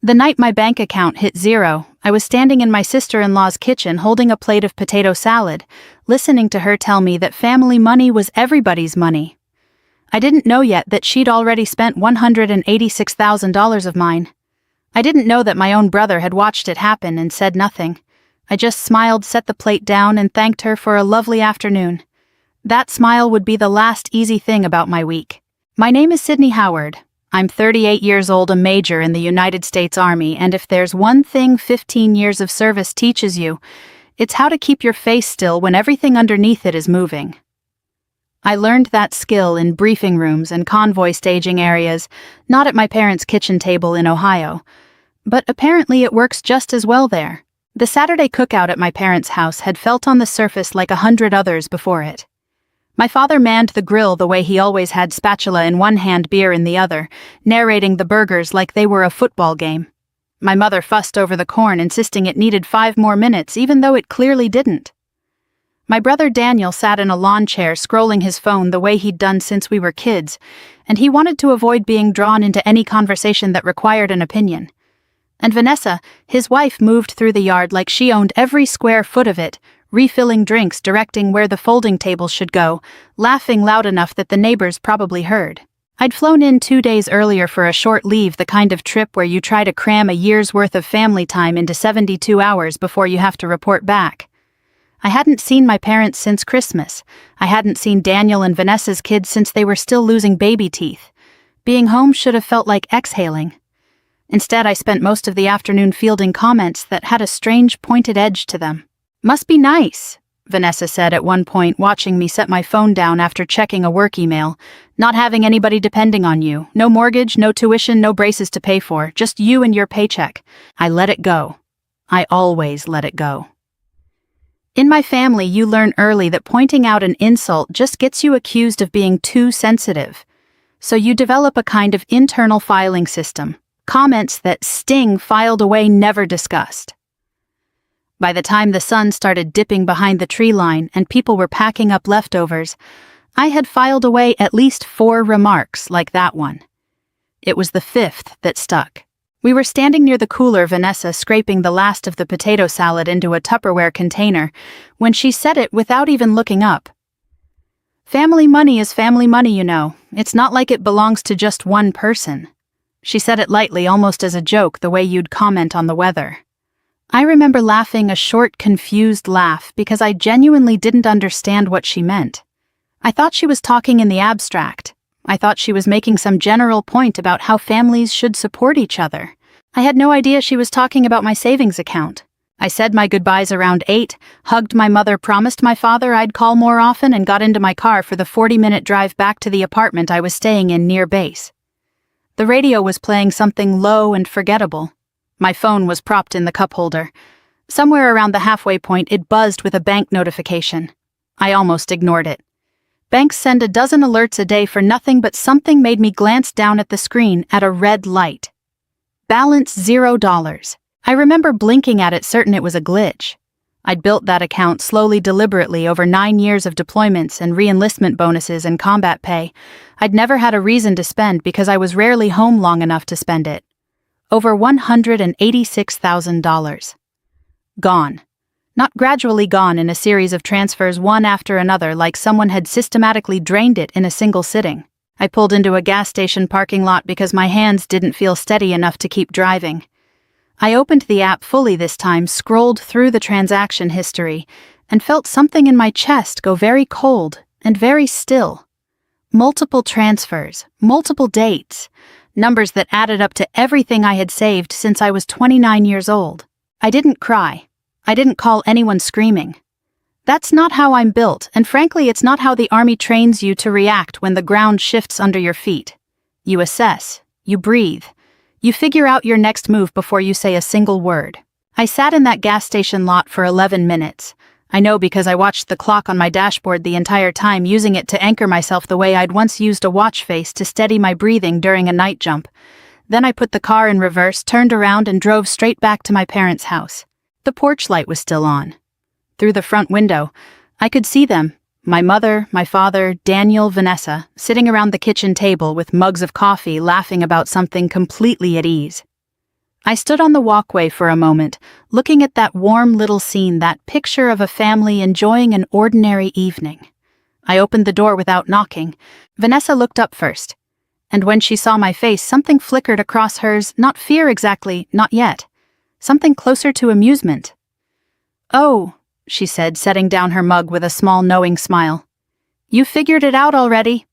The night my bank account hit zero, I was standing in my sister-in-law's kitchen holding a plate of potato salad, listening to her tell me that family money was everybody's money. I didn't know yet that she'd already spent $186,000 of mine. I didn't know that my own brother had watched it happen and said nothing. I just smiled, set the plate down, and thanked her for a lovely afternoon. That smile would be the last easy thing about my week. My name is Sydney Howard. I'm 38 years old, a major in the United States Army, and if there's one thing 15 years of service teaches you, it's how to keep your face still when everything underneath it is moving. I learned that skill in briefing rooms and convoy staging areas, not at my parents' kitchen table in Ohio. But apparently it works just as well there. The Saturday cookout at my parents' house had felt on the surface like 100 others before it. My father manned the grill the way he always had, spatula in one hand, beer in the other, narrating the burgers like they were a football game. My mother fussed over the corn, insisting it needed 5 more minutes, even though it clearly didn't. My brother Daniel sat in a lawn chair scrolling his phone the way he'd done since we were kids, and he wanted to avoid being drawn into any conversation that required an opinion. And Vanessa, his wife, moved through the yard like she owned every square foot of it, refilling drinks, directing where the folding tables should go, laughing loud enough that the neighbors probably heard. I'd flown in 2 days earlier for a short leave, the kind of trip where you try to cram a year's worth of family time into 72 hours before you have to report back. I hadn't seen my parents since Christmas. I hadn't seen Daniel and Vanessa's kids since they were still losing baby teeth. Being home should have felt like exhaling. Instead, I spent most of the afternoon fielding comments that had a strange pointed edge to them. "Must be nice," Vanessa said at one point, watching me set my phone down after checking a work email. "Not having anybody depending on you. No mortgage, no tuition, no braces to pay for. Just you and your paycheck." I let it go. I always let it go. In my family, you learn early that pointing out an insult just gets you accused of being too sensitive. So you develop a kind of internal filing system. Comments that sting filed away, never discussed. By the time the sun started dipping behind the tree line and people were packing up leftovers, I had filed away at least 4 remarks like that one. It was the 5th that stuck. We were standing near the cooler, Vanessa scraping the last of the potato salad into a Tupperware container, when she said it without even looking up. "Family money is family money, you know. It's not like it belongs to just one person." She said it lightly, almost as a joke, the way you'd comment on the weather. I remember laughing a short, confused laugh because I genuinely didn't understand what she meant. I thought she was talking in the abstract. I thought she was making some general point about how families should support each other. I had no idea she was talking about my savings account. I said my goodbyes around 8, hugged my mother, promised my father I'd call more often, and got into my car for the 40-minute drive back to the apartment I was staying in near base. The radio was playing something low and forgettable. My phone was propped in the cup holder. Somewhere around the halfway point, it buzzed with a bank notification. I almost ignored it. Banks send a dozen alerts a day for nothing, but something made me glance down at the screen at a red light. Balance $0. I remember blinking at it, certain it was a glitch. I'd built that account slowly, deliberately, over 9 years of deployments and re-enlistment bonuses and combat pay. I'd never had a reason to spend because I was rarely home long enough to spend it. Over $186,000. Gone. Not gradually gone in a series of transfers, one after another, like someone had systematically drained it in a single sitting. I pulled into a gas station parking lot because my hands didn't feel steady enough to keep driving. I opened the app fully this time, scrolled through the transaction history, and felt something in my chest go very cold and very still. Multiple transfers, multiple dates, numbers that added up to everything I had saved since I was 29 years old. I didn't cry. I didn't call anyone screaming. That's not how I'm built, and frankly, it's not how the Army trains you to react when the ground shifts under your feet. You assess, you breathe, you figure out your next move before you say a single word. I sat in that gas station lot for 11 minutes. I know because I watched the clock on my dashboard the entire time, using it to anchor myself the way I'd once used a watch face to steady my breathing during a night jump. Then I put the car in reverse, turned around, and drove straight back to my parents' house. The porch light was still on. Through the front window, I could see them, my mother, my father, Daniel, Vanessa, sitting around the kitchen table with mugs of coffee, laughing about something completely at ease. I stood on the walkway for a moment, looking at that warm little scene, that picture of a family enjoying an ordinary evening. I opened the door without knocking. Vanessa looked up first, and when she saw my face, something flickered across hers, not fear exactly, not yet. Something closer to amusement. "Oh," she said, setting down her mug with a small knowing smile. "You figured it out already?"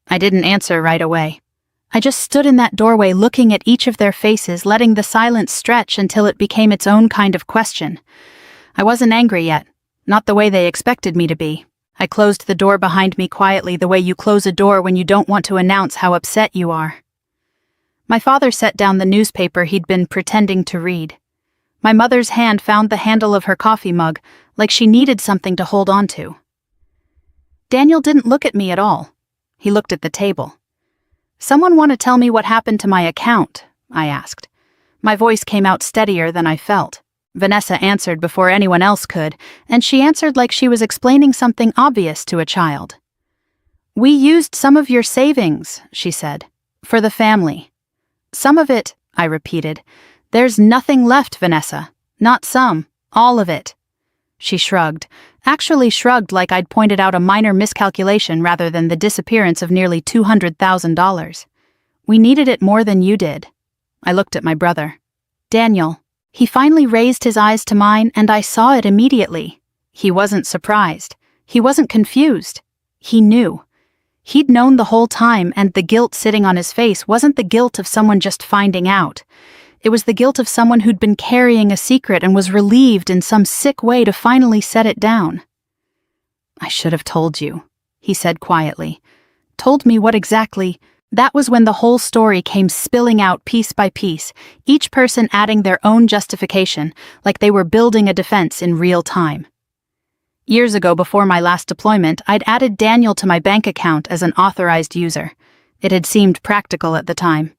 I didn't answer right away. I just stood in that doorway looking at each of their faces, letting the silence stretch until it became its own kind of question. I wasn't angry yet, not the way they expected me to be. I closed the door behind me quietly, the way you close a door when you don't want to announce how upset you are. My father set down the newspaper he'd been pretending to read. My mother's hand found the handle of her coffee mug, like she needed something to hold on to. Daniel didn't look at me at all. He looked at the table. "Someone want to tell me what happened to my account?" I asked. My voice came out steadier than I felt. Vanessa answered before anyone else could, and she answered like she was explaining something obvious to a child. "We used some of your savings," she said, "for the family." "Some of it," I repeated. "There's nothing left, Vanessa. Not some. All of it." She shrugged, actually shrugged like I'd pointed out a minor miscalculation rather than the disappearance of nearly $200,000. "We needed it more than you did." I looked at my brother. "Daniel." He finally raised his eyes to mine, and I saw it immediately. He wasn't surprised. He wasn't confused. He knew. He'd known the whole time, and the guilt sitting on his face wasn't the guilt of someone just finding out. It was the guilt of someone who'd been carrying a secret and was relieved in some sick way to finally set it down. "I should have told you," he said quietly. "Told me what exactly?" That was when the whole story came spilling out piece by piece, each person adding their own justification, like they were building a defense in real time. Years ago, before my last deployment, I'd added Daniel to my bank account as an authorized user. It had seemed practical at the time.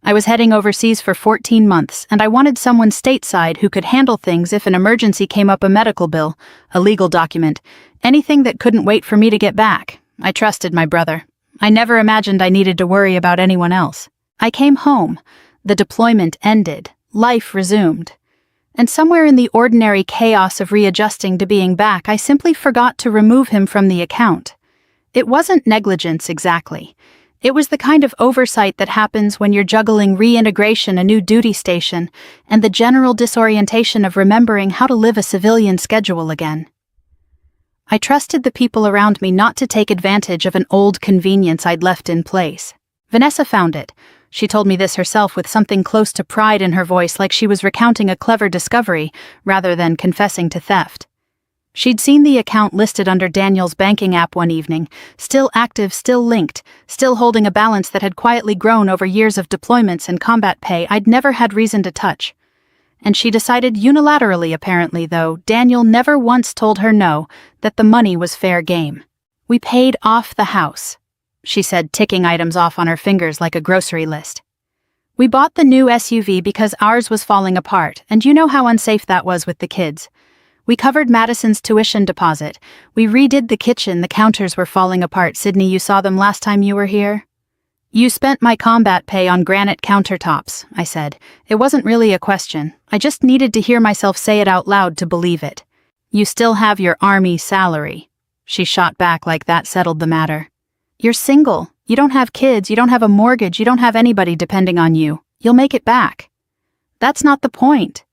I was heading overseas for 14 months, and I wanted someone stateside who could handle things if an emergency came up: a medical bill, a legal document, anything that couldn't wait for me to get back. I trusted my brother. I never imagined I needed to worry about anyone else. I came home. The deployment ended. Life resumed. And somewhere in the ordinary chaos of readjusting to being back, I simply forgot to remove him from the account. It wasn't negligence exactly. It was the kind of oversight that happens when you're juggling reintegration, a new duty station, and the general disorientation of remembering how to live a civilian schedule again. I trusted the people around me not to take advantage of an old convenience I'd left in place. Vanessa found it. She told me this herself with something close to pride in her voice, like she was recounting a clever discovery rather than confessing to theft. She'd seen the account listed under Daniel's banking app one evening, still active, still linked, still holding a balance that had quietly grown over years of deployments and combat pay I'd never had reason to touch. And she decided unilaterally, apparently, though Daniel never once told her no, that the money was fair game. "We paid off the house," she said, ticking items off on her fingers like a grocery list. "We bought the new SUV because ours was falling apart, and you know how unsafe that was with the kids. We covered Madison's tuition deposit. We redid the kitchen. The counters were falling apart. Sydney, you saw them last time you were here." "You spent my combat pay on granite countertops," I said. It wasn't really a question. I just needed to hear myself say it out loud to believe it. "You still have your army salary." She shot back like that settled the matter. "You're single. You don't have kids. You don't have a mortgage. You don't have anybody depending on you. You'll make it back." "That's not the point."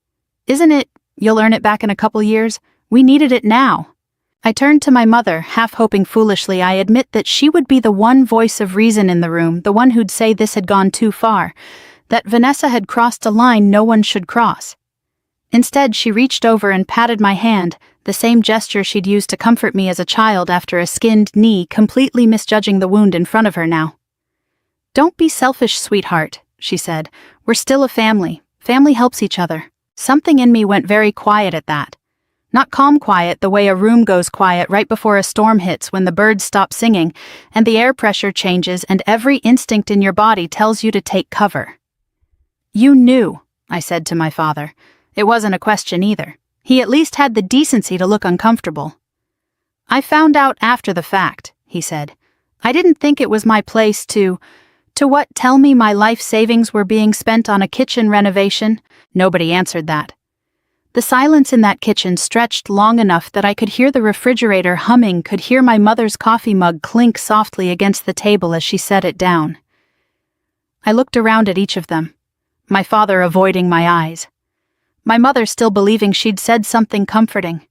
"Isn't it? You'll earn it back in a couple years. We needed it now." I turned to my mother, half hoping foolishly, I admit, that she would be the one voice of reason in the room, the one who'd say this had gone too far, that Vanessa had crossed a line no one should cross. Instead, she reached over and patted my hand, the same gesture she'd used to comfort me as a child after a skinned knee, completely misjudging the wound in front of her now. "Don't be selfish, sweetheart," she said. "We're still a family. Family helps each other." Something in me went very quiet at that. Not calm quiet, the way a room goes quiet right before a storm hits, when the birds stop singing and the air pressure changes and every instinct in your body tells you to take cover. "You knew," I said to my father. It wasn't a question either. He at least had the decency to look uncomfortable. "I found out after the fact," he said. "I didn't think it was my place to To what? Tell me my life savings were being spent on a kitchen renovation? Nobody answered that. The silence in that kitchen stretched long enough that I could hear the refrigerator humming, could hear my mother's coffee mug clink softly against the table as she set it down. I looked around at each of them, my father avoiding my eyes, my mother still believing she'd said something comforting,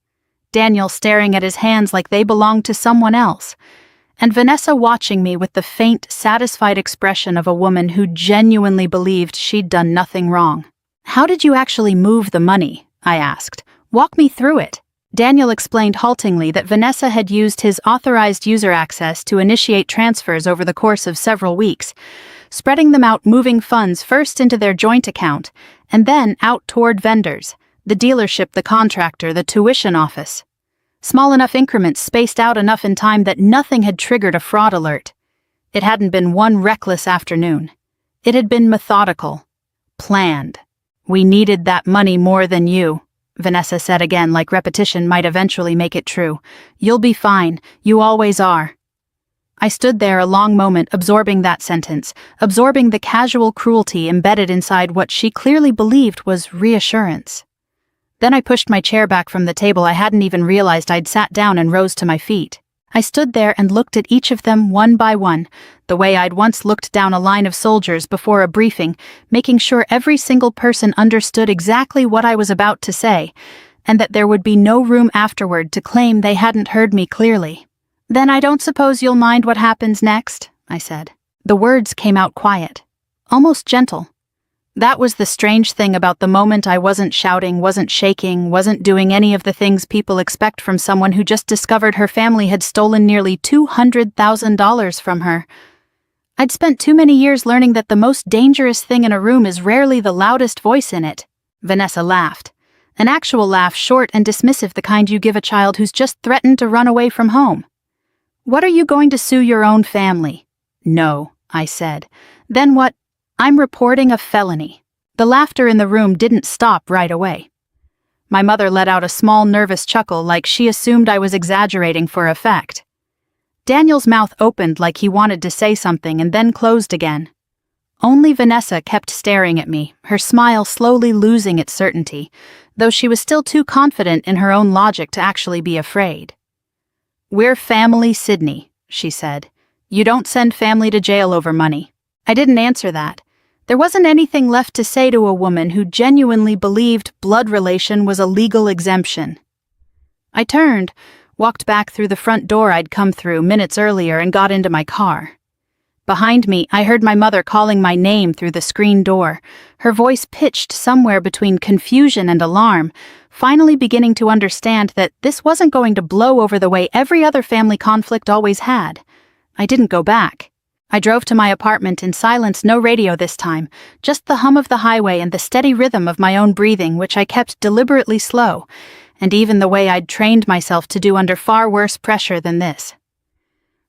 Daniel staring at his hands like they belonged to someone else, and Vanessa watching me with the faint, satisfied expression of a woman who genuinely believed she'd done nothing wrong. "How did you actually move the money?" I asked. "Walk me through it." Daniel explained haltingly that Vanessa had used his authorized user access to initiate transfers over the course of several weeks, spreading them out, moving funds first into their joint account and then out toward vendors, the dealership, the contractor, the tuition office. Small enough increments spaced out enough in time that nothing had triggered a fraud alert. It hadn't been one reckless afternoon. It had been methodical, planned. "We needed that money more than you," Vanessa said again, like repetition might eventually make it true. "You'll be fine. You always are." I stood there a long moment, absorbing that sentence, absorbing the casual cruelty embedded inside what she clearly believed was reassurance. Then I pushed my chair back from the table. I hadn't even realized I'd sat down and rose to my feet. I stood there and looked at each of them one by one, the way I'd once looked down a line of soldiers before a briefing, making sure every single person understood exactly what I was about to say, and that there would be no room afterward to claim they hadn't heard me clearly. "Then I don't suppose you'll mind what happens next," I said. The words came out quiet, almost gentle. That was the strange thing about the moment. I wasn't shouting, wasn't shaking, wasn't doing any of the things people expect from someone who just discovered her family had stolen nearly $200,000 from her. I'd spent too many years learning that the most dangerous thing in a room is rarely the loudest voice in it. Vanessa laughed. An actual laugh, short and dismissive, the kind you give a child who's just threatened to run away from home. "What, are you going to sue your own family?" "No," I said. "Then what?" "I'm reporting a felony." The laughter in the room didn't stop right away. My mother let out a small nervous chuckle, like she assumed I was exaggerating for effect. Daniel's mouth opened like he wanted to say something and then closed again. Only Vanessa kept staring at me, her smile slowly losing its certainty, though she was still too confident in her own logic to actually be afraid. "We're family, Sydney," she said. "You don't send family to jail over money." I didn't answer that. There wasn't anything left to say to a woman who genuinely believed blood relation was a legal exemption. I turned, walked back through the front door I'd come through minutes earlier, and got into my car. Behind me, I heard my mother calling my name through the screen door, her voice pitched somewhere between confusion and alarm, finally beginning to understand that this wasn't going to blow over the way every other family conflict always had. I didn't go back. I drove to my apartment in silence, no radio this time, just the hum of the highway and the steady rhythm of my own breathing, which I kept deliberately slow, and even the way I'd trained myself to do under far worse pressure than this.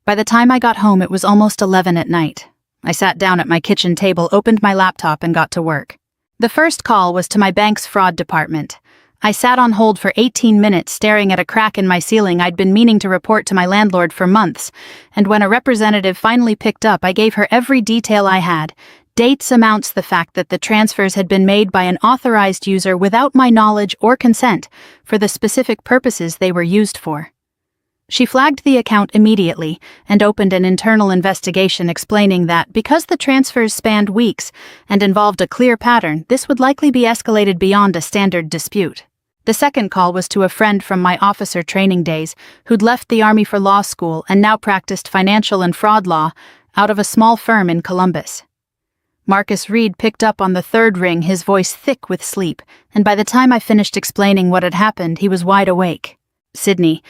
By the time I got home, it was almost 11 at night. I sat down at my kitchen table, opened my laptop, and got to work. The first call was to my bank's fraud department. I sat on hold for 18 minutes staring at a crack in my ceiling I'd been meaning to report to my landlord for months, and when a representative finally picked up, I gave her every detail I had, dates, amounts, the fact that the transfers had been made by an authorized user without my knowledge or consent for the specific purposes they were used for. She flagged the account immediately and opened an internal investigation, explaining that because the transfers spanned weeks and involved a clear pattern, this would likely be escalated beyond a standard dispute. The second call was to a friend from my officer training days who'd left the Army for law school and now practiced financial and fraud law out of a small firm in Columbus. Marcus Reed picked up on the third ring, his voice thick with sleep, and by the time I finished explaining what had happened, he was wide awake. "Sydney,"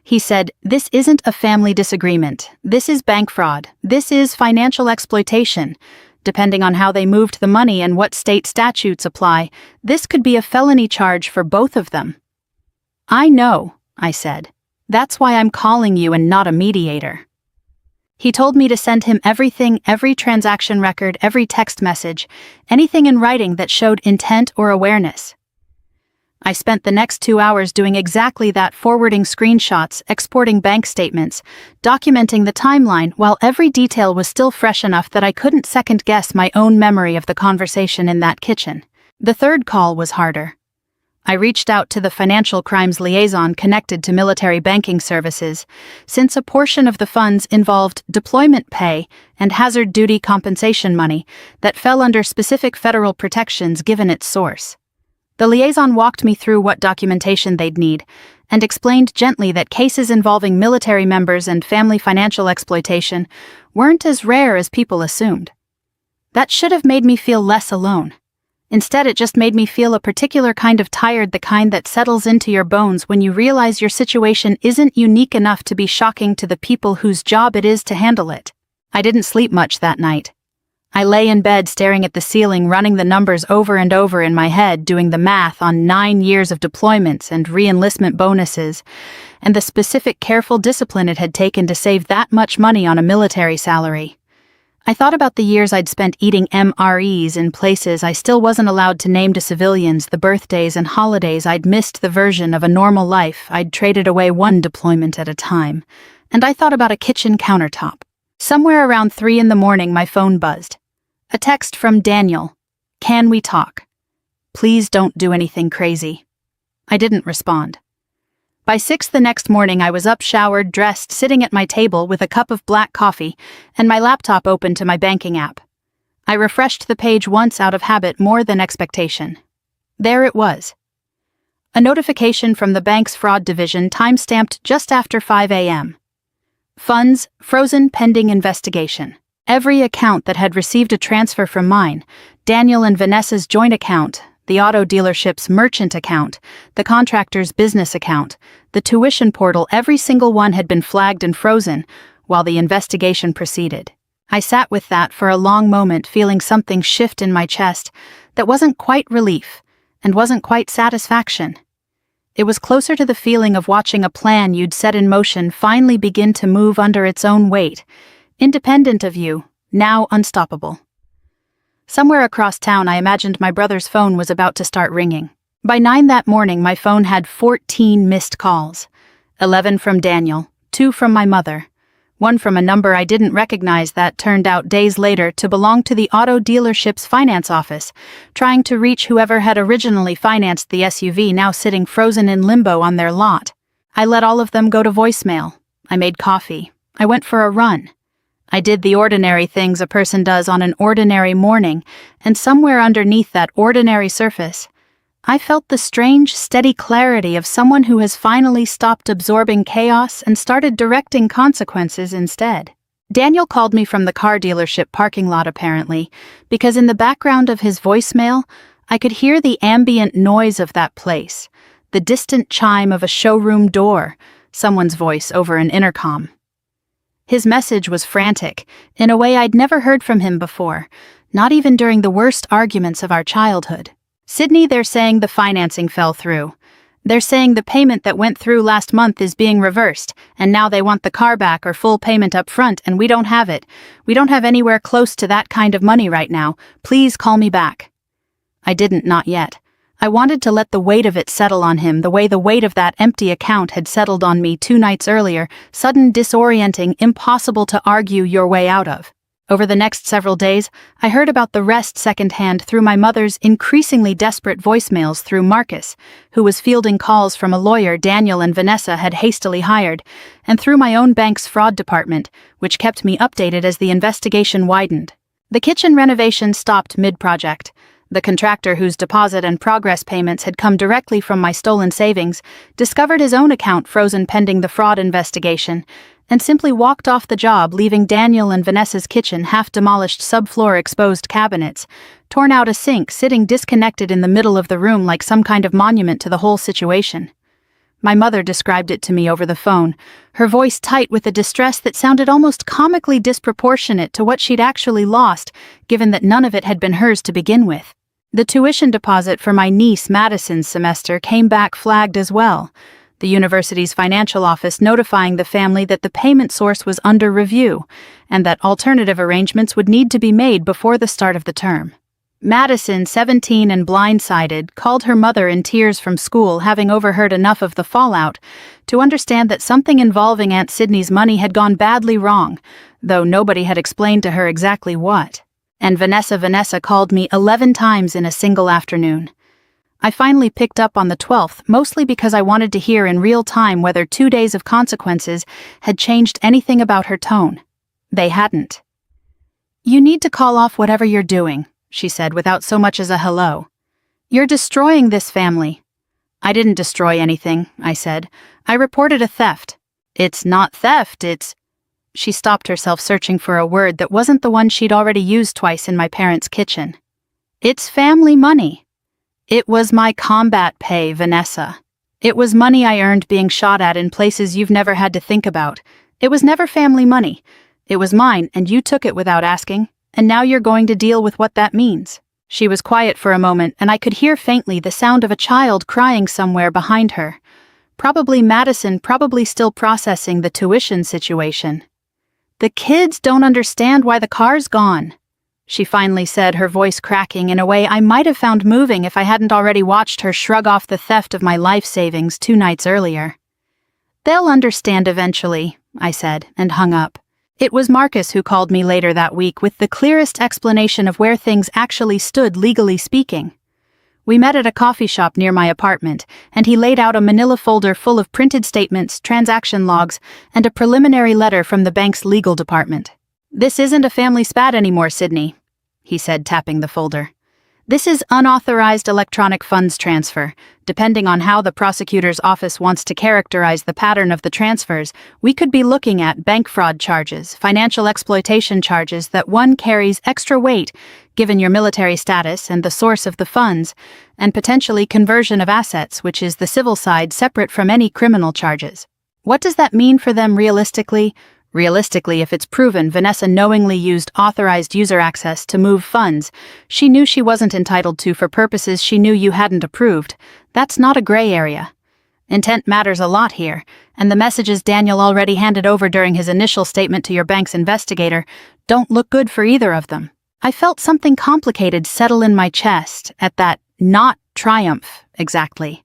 he said, "this isn't a family disagreement. This is bank fraud. This is financial exploitation. Depending on how they moved the money and what state statutes apply, this could be a felony charge for both of them." "I know," I said. "That's why I'm calling you and not a mediator." He told me to send him everything, every transaction record, every text message, anything in writing that showed intent or awareness. I spent the next 2 hours doing exactly that, forwarding screenshots, exporting bank statements, documenting the timeline, while every detail was still fresh enough that I couldn't second-guess my own memory of the conversation in that kitchen. The third call was harder. I reached out to the financial crimes liaison connected to military banking services, since a portion of the funds involved deployment pay and hazard duty compensation money that fell under specific federal protections given its source. The liaison walked me through what documentation they'd need, and explained gently that cases involving military members and family financial exploitation weren't as rare as people assumed. That should have made me feel less alone. Instead, it just made me feel a particular kind of tired, the kind that settles into your bones when you realize your situation isn't unique enough to be shocking to the people whose job it is to handle it. I didn't sleep much that night. I lay in bed staring at the ceiling, running the numbers over and over in my head, doing the math on 9 years of deployments and re-enlistment bonuses, and the specific careful discipline it had taken to save that much money on a military salary. I thought about the years I'd spent eating MREs in places I still wasn't allowed to name to civilians, the birthdays and holidays I'd missed, the version of a normal life I'd traded away one deployment at a time, and I thought about a kitchen countertop. Somewhere around 3 in the morning, my phone buzzed. A text from Daniel. "Can we talk? Please don't do anything crazy." I didn't respond. By 6 the next morning, I was up, showered, dressed, sitting at my table with a cup of black coffee and my laptop open to my banking app. I refreshed the page once out of habit, more than expectation. There it was. A notification from the bank's fraud division, time-stamped just after 5 a.m. Funds frozen pending investigation. Every account that had received a transfer from mine, Daniel and Vanessa's joint account, the auto dealership's merchant account, the contractor's business account, the tuition portal, every single one had been flagged and frozen while the investigation proceeded. I sat with that for a long moment, feeling something shift in my chest that wasn't quite relief and wasn't quite satisfaction. It was closer to the feeling of watching a plan you'd set in motion finally begin to move under its own weight, independent of you, now unstoppable. Somewhere across town, I imagined my brother's phone was about to start ringing. By 9 that morning, my phone had 14 missed calls. 11 from Daniel, 2 from my mother, 1 from a number I didn't recognize that turned out days later to belong to the auto dealership's finance office, trying to reach whoever had originally financed the SUV, now sitting frozen in limbo on their lot. I let all of them go to voicemail. I made coffee. I went for a run. I did the ordinary things a person does on an ordinary morning, and somewhere underneath that ordinary surface, I felt the strange, steady clarity of someone who has finally stopped absorbing chaos and started directing consequences instead. Daniel called me from the car dealership parking lot, apparently, because in the background of his voicemail, I could hear the ambient noise of that place, the distant chime of a showroom door, someone's voice over an intercom. His message was frantic, in a way I'd never heard from him before, not even during the worst arguments of our childhood. "Sydney, they're saying the financing fell through. They're saying the payment that went through last month is being reversed, and now they want the car back or full payment up front, and we don't have it. We don't have anywhere close to that kind of money right now. Please call me back." I didn't, not yet. I wanted to let the weight of it settle on him, the way the weight of that empty account had settled on me 2 nights earlier, sudden, disorienting, impossible to argue your way out of. Over the next several days, I heard about the rest secondhand through my mother's increasingly desperate voicemails through Marcus, who was fielding calls from a lawyer Daniel and Vanessa had hastily hired, and through my own bank's fraud department, which kept me updated as the investigation widened. The kitchen renovation stopped mid-project. The contractor, whose deposit and progress payments had come directly from my stolen savings, discovered his own account frozen pending the fraud investigation, and simply walked off the job, leaving Daniel and Vanessa's kitchen half-demolished, subfloor exposed cabinets, torn out a sink sitting disconnected in the middle of the room like some kind of monument to the whole situation. My mother described it to me over the phone, her voice tight with a distress that sounded almost comically disproportionate to what she'd actually lost, given that none of it had been hers to begin with. The tuition deposit for my niece Madison's semester came back flagged as well, the university's financial office notifying the family that the payment source was under review and that alternative arrangements would need to be made before the start of the term. Madison, 17 and blindsided, called her mother in tears from school, having overheard enough of the fallout to understand that something involving Aunt Sydney's money had gone badly wrong, though nobody had explained to her exactly what. And Vanessa called me 11 times in a single afternoon. I finally picked up on the 12th, mostly because I wanted to hear in real time whether 2 days of consequences had changed anything about her tone. They hadn't. "You need to call off whatever you're doing," she said without so much as a hello. "You're destroying this family." "I didn't destroy anything," I said. "I reported a theft." "It's not theft, it's—" She stopped herself, searching for a word that wasn't the one she'd already used twice in my parents' kitchen. "It's family money." "It was my combat pay, Vanessa. It was money I earned being shot at in places you've never had to think about. It was never family money. It was mine, and you took it without asking, and now you're going to deal with what that means." She was quiet for a moment, and I could hear faintly the sound of a child crying somewhere behind her. Probably Madison, probably still processing the tuition situation. "The kids don't understand why the car's gone," she finally said, her voice cracking in a way I might have found moving if I hadn't already watched her shrug off the theft of my life savings 2 nights earlier. "They'll understand eventually," I said, and hung up. It was Marcus who called me later that week with the clearest explanation of where things actually stood legally speaking. We met at a coffee shop near my apartment, and he laid out a manila folder full of printed statements, transaction logs, and a preliminary letter from the bank's legal department. "This isn't a family spat anymore, Sydney," he said, tapping the folder. "This is unauthorized electronic funds transfer. Depending on how the prosecutor's office wants to characterize the pattern of the transfers, we could be looking at bank fraud charges, financial exploitation charges that one carries extra weight given your military status and the source of the funds, and potentially conversion of assets, which is the civil side separate from any criminal charges. What does that mean for them realistically? Realistically, if it's proven Vanessa knowingly used authorized user access to move funds she knew she wasn't entitled to for purposes she knew you hadn't approved, that's not a gray area. Intent matters a lot here, and the messages Daniel already handed over during his initial statement to your bank's investigator don't look good for either of them. I felt something complicated settle in my chest at that not triumph, exactly.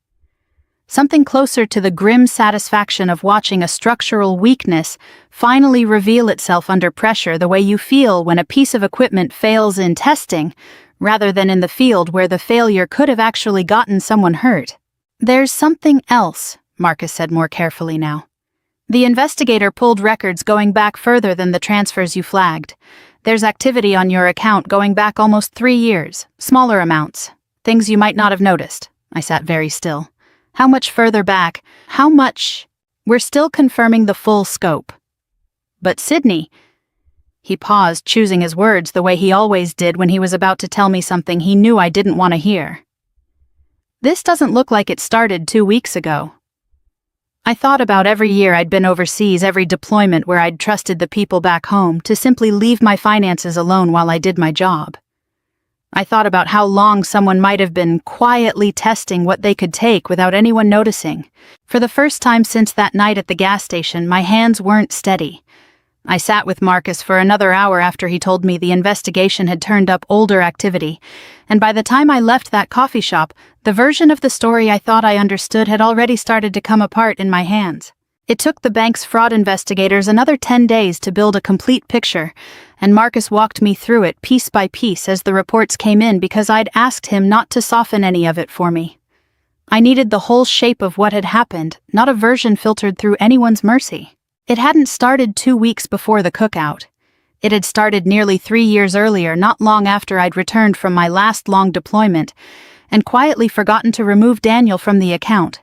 Something closer to the grim satisfaction of watching a structural weakness finally reveal itself under pressure, the way you feel when a piece of equipment fails in testing, rather than in the field where the failure could have actually gotten someone hurt. "There's something else," Marcus said more carefully now. "The investigator pulled records going back further than the transfers you flagged. There's activity on your account going back almost 3 years, smaller amounts, things you might not have noticed." I sat very still. "How much further back? How much?" "We're still confirming the full scope." "But Sydney—" He paused, choosing his words the way he always did when he was about to tell me something he knew I didn't want to hear. "This doesn't look like it started 2 weeks ago." I thought about every year I'd been overseas, every deployment where I'd trusted the people back home to simply leave my finances alone while I did my job. I thought about how long someone might have been quietly testing what they could take without anyone noticing. For the first time since that night at the gas station, my hands weren't steady. I sat with Marcus for another hour after he told me the investigation had turned up older activity, and by the time I left that coffee shop, the version of the story I thought I understood had already started to come apart in my hands. It took the bank's fraud investigators another 10 days to build a complete picture, and Marcus walked me through it piece by piece as the reports came in because I'd asked him not to soften any of it for me. I needed the whole shape of what had happened, not a version filtered through anyone's mercy. It hadn't started 2 weeks before the cookout. It had started nearly 3 years earlier, not long after I'd returned from my last long deployment, and quietly forgotten to remove Daniel from the account.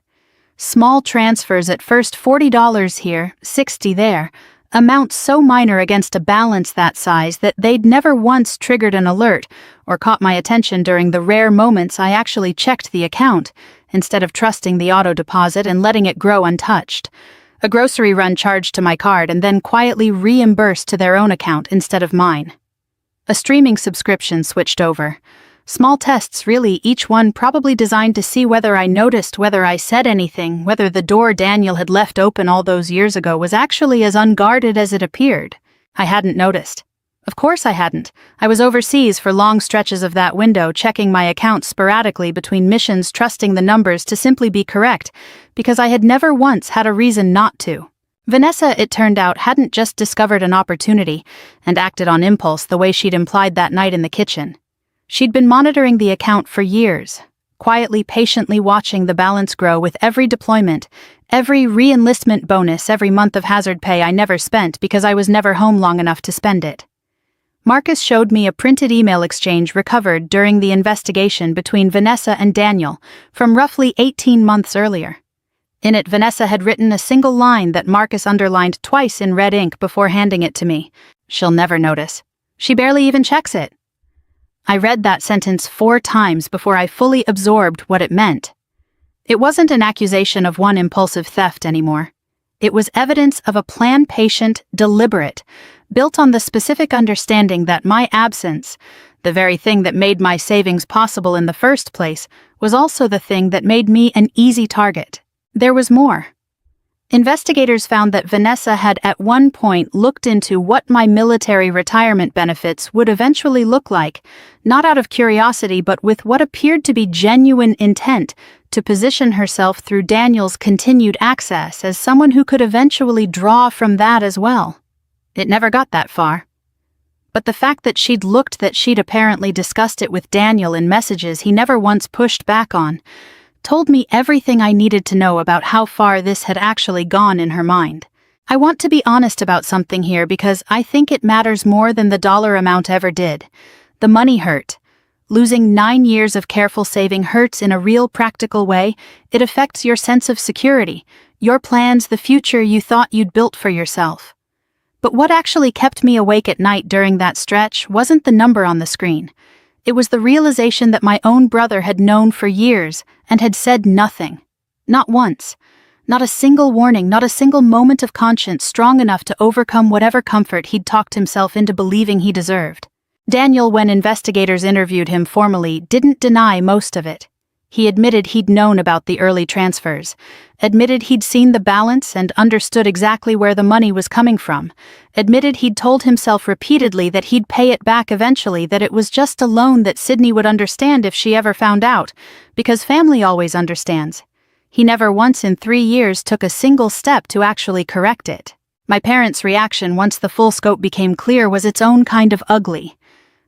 Small transfers at first, $40 here, $60 there, amounts so minor against a balance that size that they'd never once triggered an alert or caught my attention during the rare moments I actually checked the account, instead of trusting the auto deposit and letting it grow untouched. A grocery run charged to my card and then quietly reimbursed to their own account instead of mine. A streaming subscription switched over. Small tests, really, each one probably designed to see whether I noticed, whether I said anything, whether the door Daniel had left open all those years ago was actually as unguarded as it appeared. I hadn't noticed. Of course I hadn't. I was overseas for long stretches of that window, checking my accounts sporadically between missions, trusting the numbers to simply be correct, because I had never once had a reason not to. Vanessa, it turned out, hadn't just discovered an opportunity and acted on impulse the way she'd implied that night in the kitchen. She'd been monitoring the account for years, quietly, patiently watching the balance grow with every deployment, every re-enlistment bonus, every month of hazard pay I never spent because I was never home long enough to spend it. Marcus showed me a printed email exchange recovered during the investigation between Vanessa and Daniel from roughly 18 months earlier. In it, Vanessa had written a single line that Marcus underlined twice in red ink before handing it to me. "She'll never notice. She barely even checks it." I read that sentence 4 times before I fully absorbed what it meant. It wasn't an accusation of one impulsive theft anymore. It was evidence of a plan, patient, deliberate, built on the specific understanding that my absence, the very thing that made my savings possible in the first place, was also the thing that made me an easy target. There was more. Investigators found that Vanessa had at one point looked into what my military retirement benefits would eventually look like, not out of curiosity but with what appeared to be genuine intent to position herself through Daniel's continued access as someone who could eventually draw from that as well. It never got that far. But the fact that she'd apparently discussed it with Daniel in messages he never once pushed back on, told me everything I needed to know about how far this had actually gone in her mind. I want to be honest about something here because I think it matters more than the dollar amount ever did. The money hurt. Losing 9 years of careful saving hurts in a real practical way. It affects your sense of security, your plans, the future you thought you'd built for yourself. But what actually kept me awake at night during that stretch wasn't the number on the screen. It was the realization that my own brother had known for years and had said nothing. Not once. Not a single warning, not a single moment of conscience strong enough to overcome whatever comfort he'd talked himself into believing he deserved. Daniel, when investigators interviewed him formally, didn't deny most of it. He admitted he'd known about the early transfers, admitted he'd seen the balance and understood exactly where the money was coming from, admitted he'd told himself repeatedly that he'd pay it back eventually, that it was just a loan that Sydney would understand if she ever found out, because family always understands. He never once in 3 years took a single step to actually correct it. My parents' reaction once the full scope became clear was its own kind of ugly.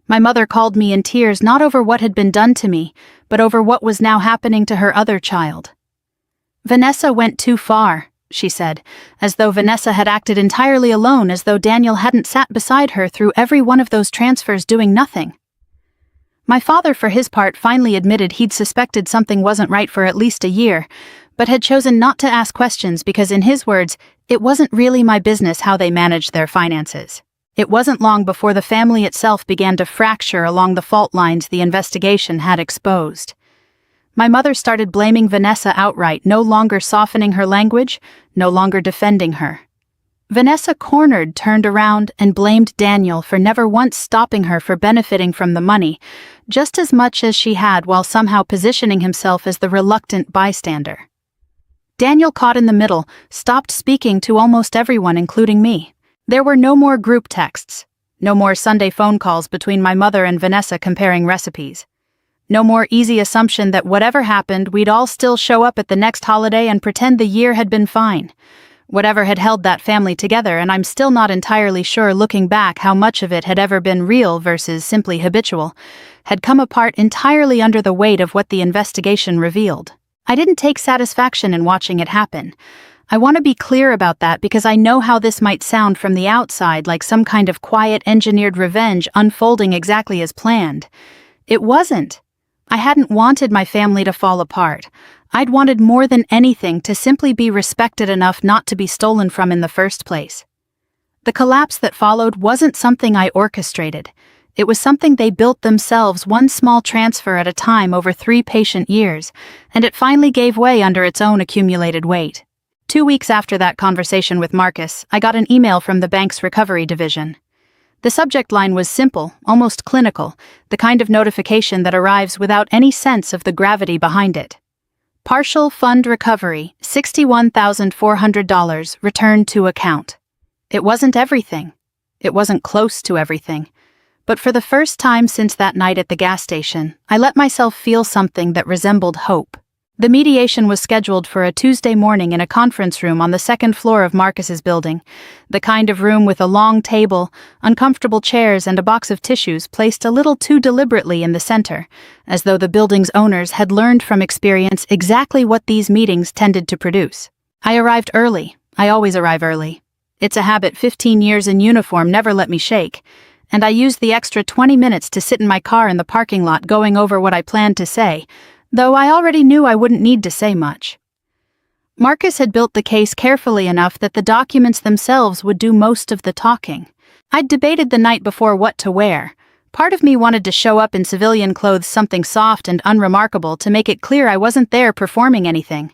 My mother called me in tears not over what had been done to me, but over what was now happening to her other child. "Vanessa went too far," she said, as though Vanessa had acted entirely alone, as though Daniel hadn't sat beside her through every one of those transfers doing nothing. My father, for his part, finally admitted he'd suspected something wasn't right for at least a year, but had chosen not to ask questions because, in his words, it wasn't really my business how they managed their finances. It wasn't long before the family itself began to fracture along the fault lines the investigation had exposed. My mother started blaming Vanessa outright, no longer softening her language, no longer defending her. Vanessa cornered, turned around, and blamed Daniel for never once stopping her for benefiting from the money, just as much as she had, while somehow positioning himself as the reluctant bystander. Daniel, caught in the middle, stopped speaking to almost everyone, including me. There were no more group texts, no more Sunday phone calls between my mother and Vanessa comparing recipes. No more easy assumption that whatever happened, we'd all still show up at the next holiday and pretend the year had been fine. Whatever had held that family together, and I'm still not entirely sure looking back how much of it had ever been real versus simply habitual, had come apart entirely under the weight of what the investigation revealed. I didn't take satisfaction in watching it happen. I want to be clear about that because I know how this might sound from the outside, like some kind of quiet, engineered revenge unfolding exactly as planned. It wasn't. I hadn't wanted my family to fall apart. I'd wanted more than anything to simply be respected enough not to be stolen from in the first place. The collapse that followed wasn't something I orchestrated. It was something they built themselves, one small transfer at a time over 3 patient years, and it finally gave way under its own accumulated weight. 2 weeks after that conversation with Marcus, I got an email from the bank's recovery division. The subject line was simple, almost clinical, the kind of notification that arrives without any sense of the gravity behind it. Partial fund recovery, $61,400 returned to account. It wasn't everything. It wasn't close to everything. But for the first time since that night at the gas station, I let myself feel something that resembled hope. The mediation was scheduled for a Tuesday morning in a conference room on the second floor of Marcus's building, the kind of room with a long table, uncomfortable chairs, and a box of tissues placed a little too deliberately in the center, as though the building's owners had learned from experience exactly what these meetings tended to produce. I arrived early. I always arrive early. It's a habit 15 years in uniform never let me shake, and I used the extra 20 minutes to sit in my car in the parking lot going over what I planned to say, though I already knew I wouldn't need to say much. Marcus had built the case carefully enough that the documents themselves would do most of the talking. I'd debated the night before what to wear. Part of me wanted to show up in civilian clothes, something soft and unremarkable, to make it clear I wasn't there performing anything.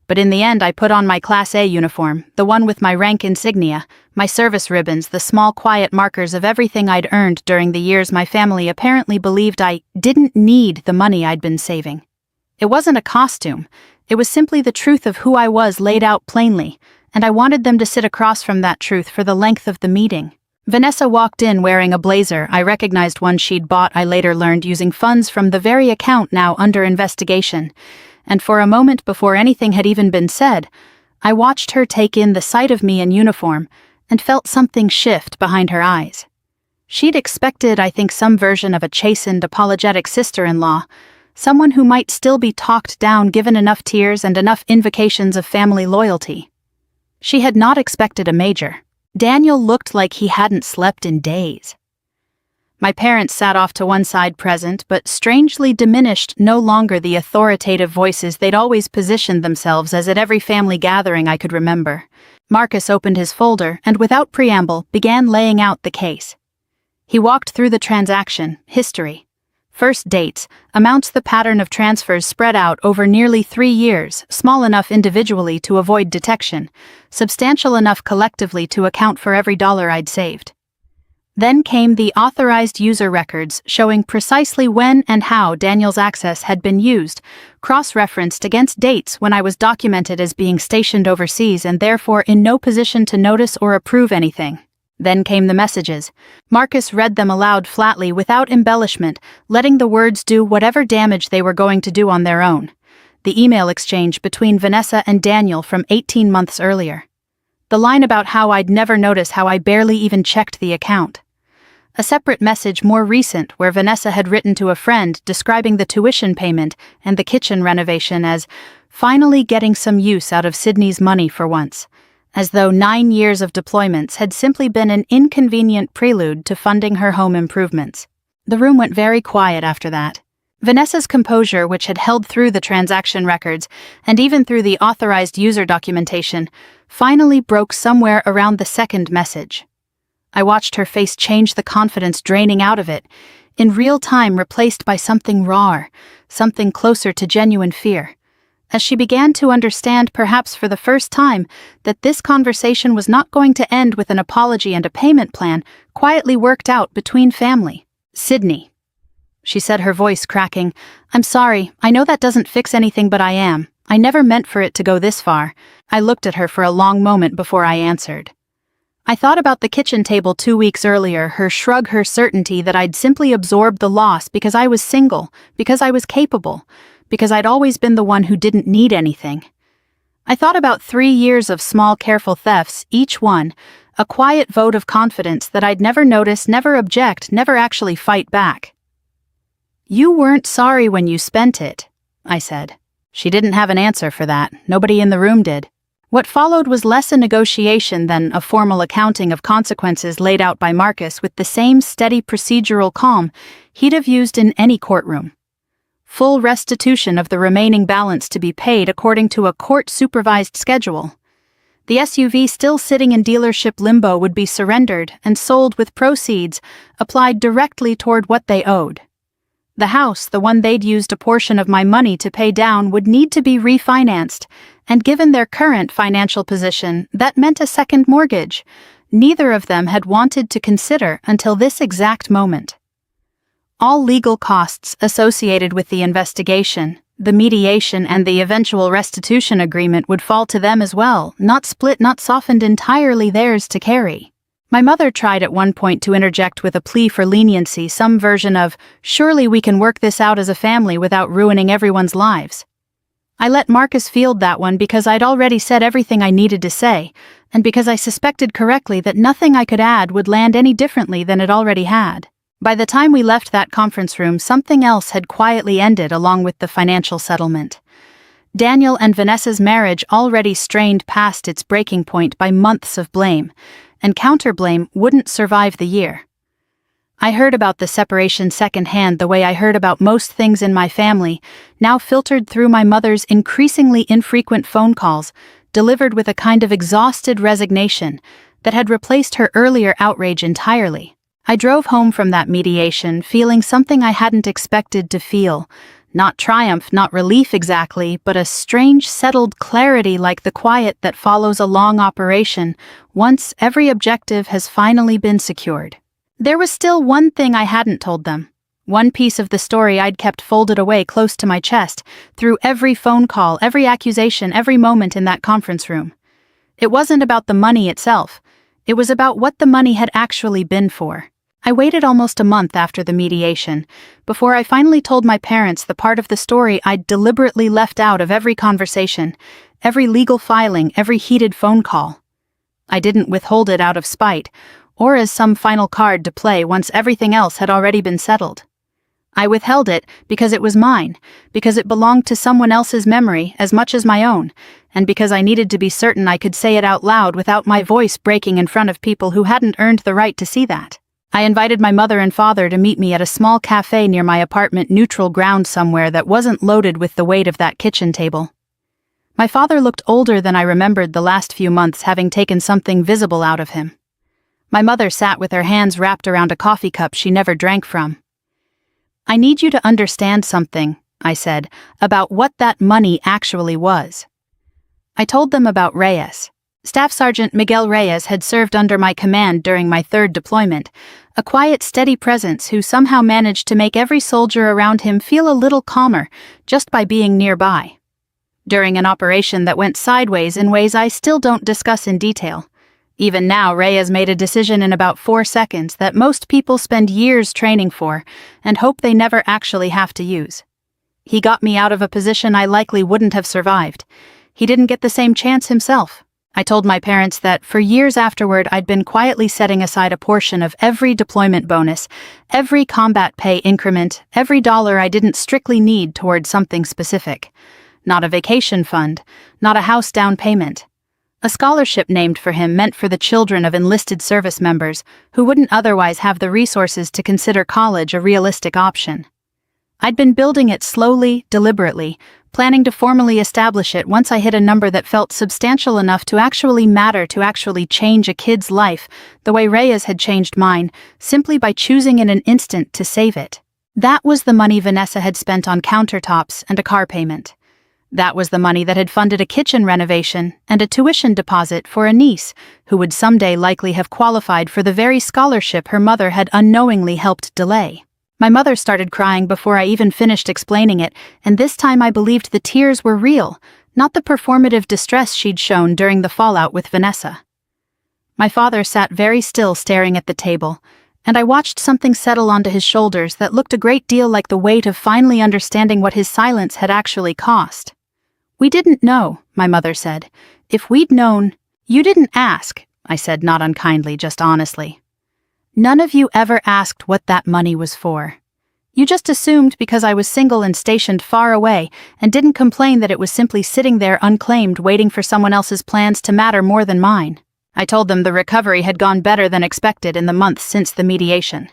But in the end I put on my Class A uniform, the one with my rank insignia, my service ribbons, the small quiet markers of everything I'd earned during the years my family apparently believed I didn't need the money I'd been saving. It wasn't a costume. It was simply the truth of who I was laid out plainly, and I wanted them to sit across from that truth for the length of the meeting. Vanessa walked in wearing a blazer. I recognized one she'd bought, I later learned, using funds from the very account now under investigation. And for a moment before anything had even been said, I watched her take in the sight of me in uniform and felt something shift behind her eyes. She'd expected, I think, some version of a chastened, apologetic sister-in-law, someone who might still be talked down given enough tears and enough invocations of family loyalty. She had not expected a major. Daniel looked like he hadn't slept in days. My parents sat off to one side, present, but strangely diminished, no longer the authoritative voices they'd always positioned themselves as at every family gathering I could remember. Marcus opened his folder and, without preamble, began laying out the case. He walked through the transaction, history. First dates, amounts, the pattern of transfers spread out over nearly 3 years, small enough individually to avoid detection, substantial enough collectively to account for every dollar I'd saved. Then came the authorized user records showing precisely when and how Daniel's access had been used, cross-referenced against dates when I was documented as being stationed overseas and therefore in no position to notice or approve anything. Then came the messages. Marcus read them aloud flatly without embellishment, letting the words do whatever damage they were going to do on their own. The email exchange between Vanessa and Daniel from 18 months earlier. The line about how I'd never notice how I barely even checked the account. A separate message more recent where Vanessa had written to a friend describing the tuition payment and the kitchen renovation as finally getting some use out of Sydney's money for once, as though 9 years of deployments had simply been an inconvenient prelude to funding her home improvements. The room went very quiet after that. Vanessa's composure, which had held through the transaction records and even through the authorized user documentation, finally broke somewhere around the second message. I watched her face change, the confidence draining out of it, in real time replaced by something rawer, something closer to genuine fear, as she began to understand, perhaps for the first time, that this conversation was not going to end with an apology and a payment plan quietly worked out between family. "Sydney," she said, her voice cracking, "I'm sorry, I know that doesn't fix anything, but I never meant for it to go this far." I looked at her for a long moment before I answered. I thought about the kitchen table 2 weeks earlier, her shrug, her certainty that I'd simply absorbed the loss because I was single, because I was capable, because I'd always been the one who didn't need anything. I thought about 3 years of small, careful thefts, each one, a quiet vote of confidence that I'd never notice, never object, never actually fight back. "You weren't sorry when you spent it," I said. She didn't have an answer for that. Nobody in the room did. What followed was less a negotiation than a formal accounting of consequences laid out by Marcus with the same steady procedural calm he'd have used in any courtroom. Full restitution of the remaining balance to be paid according to a court-supervised schedule. The SUV still sitting in dealership limbo would be surrendered and sold with proceeds applied directly toward what they owed. The house, the one they'd used a portion of my money to pay down, would need to be refinanced, and given their current financial position, that meant a second mortgage. Neither of them had wanted to consider until this exact moment. All legal costs associated with the investigation, the mediation, and the eventual restitution agreement would fall to them as well, not split, not softened, entirely theirs to carry. My mother tried at one point to interject with a plea for leniency, some version of, "Surely we can work this out as a family without ruining everyone's lives." I let Marcus field that one because I'd already said everything I needed to say, and because I suspected correctly that nothing I could add would land any differently than it already had. By the time we left that conference room, something else had quietly ended along with the financial settlement. Daniel and Vanessa's marriage already strained past its breaking point by months of blame, and counterblame wouldn't survive the year. I heard about the separation secondhand the way I heard about most things in my family, now filtered through my mother's increasingly infrequent phone calls, delivered with a kind of exhausted resignation that had replaced her earlier outrage entirely. I drove home from that mediation feeling something I hadn't expected to feel. Not triumph, not relief exactly, but a strange settled clarity like the quiet that follows a long operation once every objective has finally been secured. There was still one thing I hadn't told them. One piece of the story I'd kept folded away close to my chest through every phone call, every accusation, every moment in that conference room. It wasn't about the money itself. It was about what the money had actually been for. I waited almost a month after the mediation before I finally told my parents the part of the story I'd deliberately left out of every conversation, every legal filing, every heated phone call. I didn't withhold it out of spite, or as some final card to play once everything else had already been settled. I withheld it because it was mine, because it belonged to someone else's memory as much as my own, and because I needed to be certain I could say it out loud without my voice breaking in front of people who hadn't earned the right to see that. I invited my mother and father to meet me at a small cafe near my apartment, neutral ground somewhere that wasn't loaded with the weight of that kitchen table. My father looked older than I remembered the last few months, having taken something visible out of him. My mother sat with her hands wrapped around a coffee cup she never drank from. "I need you to understand something," I said, "about what that money actually was." I told them about Reyes. Staff Sergeant Miguel Reyes had served under my command during my third deployment, a quiet, steady presence who somehow managed to make every soldier around him feel a little calmer just by being nearby. During an operation that went sideways in ways I still don't discuss in detail. Even now, Reyes made a decision in about 4 seconds that most people spend years training for and hope they never actually have to use. He got me out of a position I likely wouldn't have survived. He didn't get the same chance himself. I told my parents that for years afterward I'd been quietly setting aside a portion of every deployment bonus, every combat pay increment, every dollar I didn't strictly need toward something specific. Not a vacation fund, not a house down payment. A scholarship named for him meant for the children of enlisted service members who wouldn't otherwise have the resources to consider college a realistic option. I'd been building it slowly, deliberately, planning to formally establish it once I hit a number that felt substantial enough to actually matter, to actually change a kid's life, the way Reyes had changed mine, simply by choosing in an instant to save it. That was the money Vanessa had spent on countertops and a car payment. That was the money that had funded a kitchen renovation and a tuition deposit for a niece who would someday likely have qualified for the very scholarship her mother had unknowingly helped delay. My mother started crying before I even finished explaining it, and this time I believed the tears were real, not the performative distress she'd shown during the fallout with Vanessa. My father sat very still staring at the table, and I watched something settle onto his shoulders that looked a great deal like the weight of finally understanding what his silence had actually cost. "We didn't know," my mother said. "If we'd known—" "You didn't ask," I said, not unkindly, just honestly. "None of you ever asked what that money was for. You just assumed because I was single and stationed far away and didn't complain that it was simply sitting there unclaimed waiting for someone else's plans to matter more than mine." I told them the recovery had gone better than expected in the months since the mediation.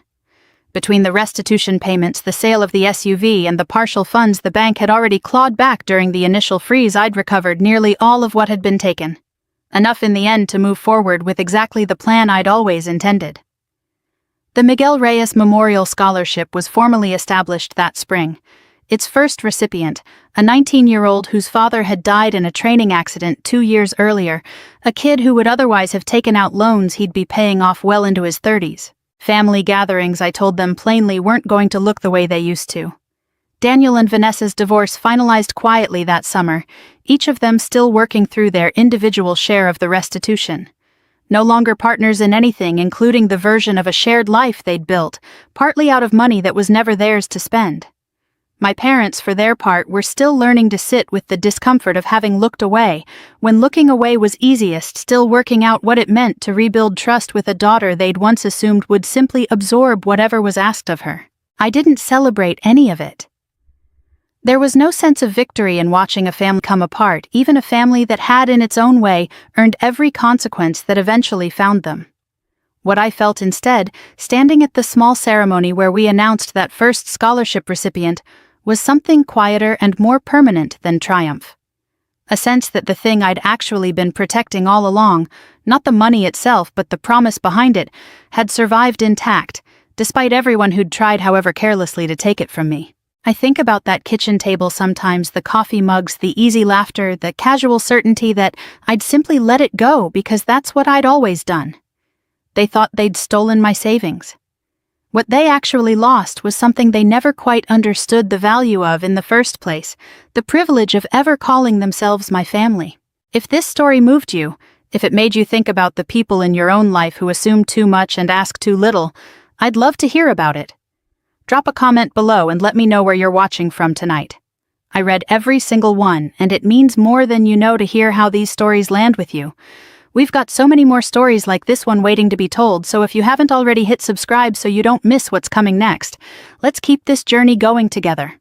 Between the restitution payments, the sale of the SUV, and the partial funds the bank had already clawed back during the initial freeze, I'd recovered nearly all of what had been taken. Enough in the end to move forward with exactly the plan I'd always intended. The Miguel Reyes Memorial Scholarship was formally established that spring. Its first recipient, a 19-year-old whose father had died in a training accident 2 years earlier, a kid who would otherwise have taken out loans he'd be paying off well into his 30s. Family gatherings, I told them plainly, weren't going to look the way they used to. Daniel and Vanessa's divorce finalized quietly that summer, each of them still working through their individual share of the restitution. No longer partners in anything, including the version of a shared life they'd built, partly out of money that was never theirs to spend. My parents, for their part, were still learning to sit with the discomfort of having looked away, when looking away was easiest, still working out what it meant to rebuild trust with a daughter they'd once assumed would simply absorb whatever was asked of her. I didn't celebrate any of it. There was no sense of victory in watching a family come apart, even a family that had, in its own way, earned every consequence that eventually found them. What I felt instead, standing at the small ceremony where we announced that first scholarship recipient, was something quieter and more permanent than triumph. A sense that the thing I'd actually been protecting all along, not the money itself but the promise behind it, had survived intact, despite everyone who'd tried however carelessly to take it from me. I think about that kitchen table sometimes, the coffee mugs, the easy laughter, the casual certainty that I'd simply let it go because that's what I'd always done. They thought they'd stolen my savings. What they actually lost was something they never quite understood the value of in the first place, the privilege of ever calling themselves my family. If this story moved you, if it made you think about the people in your own life who assume too much and ask too little, I'd love to hear about it. Drop a comment below and let me know where you're watching from tonight. I read every single one, and it means more than you know to hear how these stories land with you. We've got so many more stories like this one waiting to be told, so if you haven't already, hit subscribe so you don't miss what's coming next. Let's keep this journey going together.